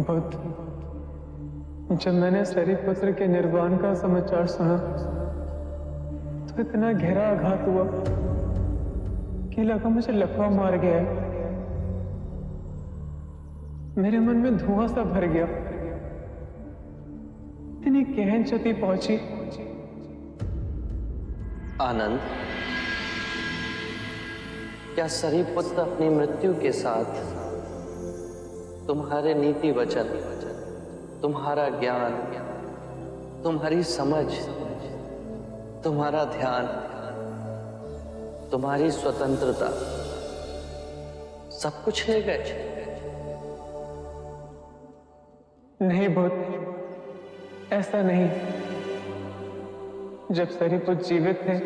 बुद्ध, जब मैंने सरिपुत्र के निर्वाण का समाचार सुना तो इतना गहरा आघात हुआ कि लगा मुझे लकवा मार गया है। मेरे मन में धुआं सा भर गया। इतनी गहन क्षति पहुंची। आनंद, क्या सरिपुत्र अपनी मृत्यु के साथ तुम्हारे नीति वचन, तुम्हारा ज्ञान, तुम्हारी समझ, तुम्हारा ध्यान, तुम्हारी स्वतंत्रता सब कुछ ले गए? नहीं बुद्ध, ऐसा नहीं। जब सरिपुत्र जीवित थे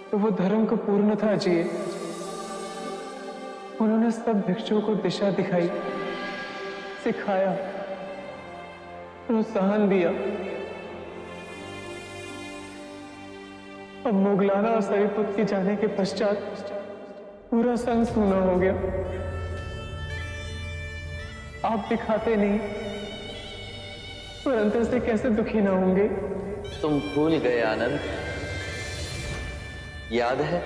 तो वो धर्म को पूर्णतः जिए। उन्होंने सब भिक्षुओं को दिशा दिखाई, सिखाया, प्रोत्साहन दिया। अब मुगलाना और सरिपुत्र के जाने के पश्चात पूरा संग सूना हो गया। आप दिखाते नहीं, पर अंतर से कैसे दुखी ना होंगे? तुम भूल गए आनंद। याद है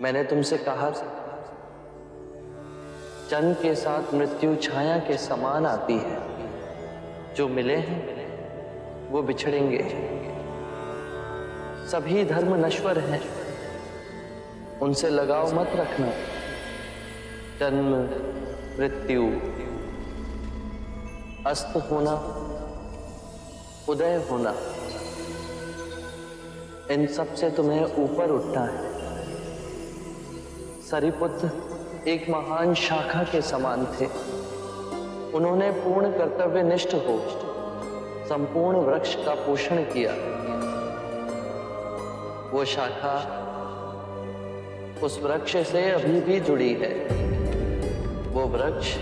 मैंने तुमसे कहा था, चंद के साथ मृत्यु छाया के समान आती है। जो मिले हैं वो बिछड़ेंगे। सभी धर्म नश्वर हैं, उनसे लगाव मत रखना। जन्म, मृत्यु, अस्त होना, उदय होना, इन सब से तुम्हें ऊपर उठना है। सरिपुत्र एक महान शाखा के समान थे। उन्होंने पूर्ण कर्तव्यनिष्ठ हो संपूर्ण वृक्ष का पोषण किया। वो शाखा उस वृक्ष से अभी भी जुड़ी है। वो वृक्ष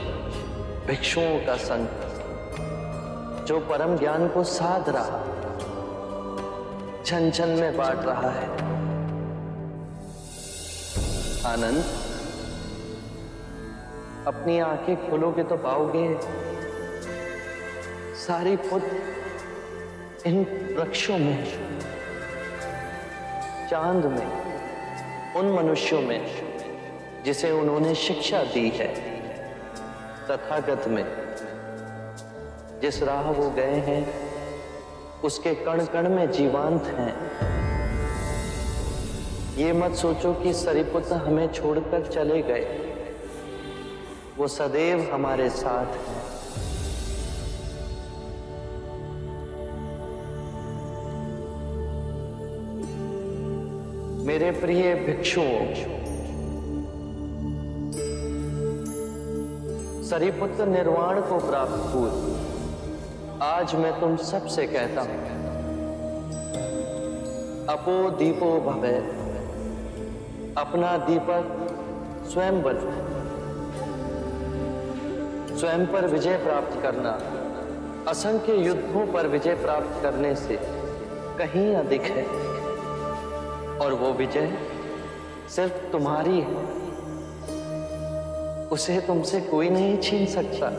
भिक्षुओं का संघ, जो परम ज्ञान को साध रहा, छन छन में बांट रहा है। आनंद, अपनी आंखें खोलोगे तो पाओगे सरिपुत्र इन वृक्षों में, चांद में, उन मनुष्यों में जिसे उन्होंने शिक्षा दी है, तथागत में जिस राह वो गए हैं उसके कण कण में जीवांत हैं। ये मत सोचो कि सरिपुत्र हमें छोड़कर चले गए। वो सदैव हमारे साथ हैं। मेरे प्रिय भिक्षुओं, सरिपुत्र निर्वाण को प्राप्त हुए। आज मैं तुम सबसे कहता हूं, अपो दीपो भवे। अपना दीपक स्वयं बनो। स्वयं पर विजय प्राप्त करना असंख्य युद्धों पर विजय प्राप्त करने से कहीं अधिक है। और वो विजय सिर्फ तुम्हारी है। उसे तुमसे कोई नहीं छीन सकता।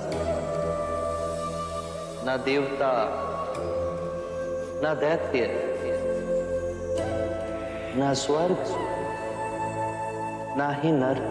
ना देवता, ना दैत्य, ना स्वर्ग, ना ही नरक।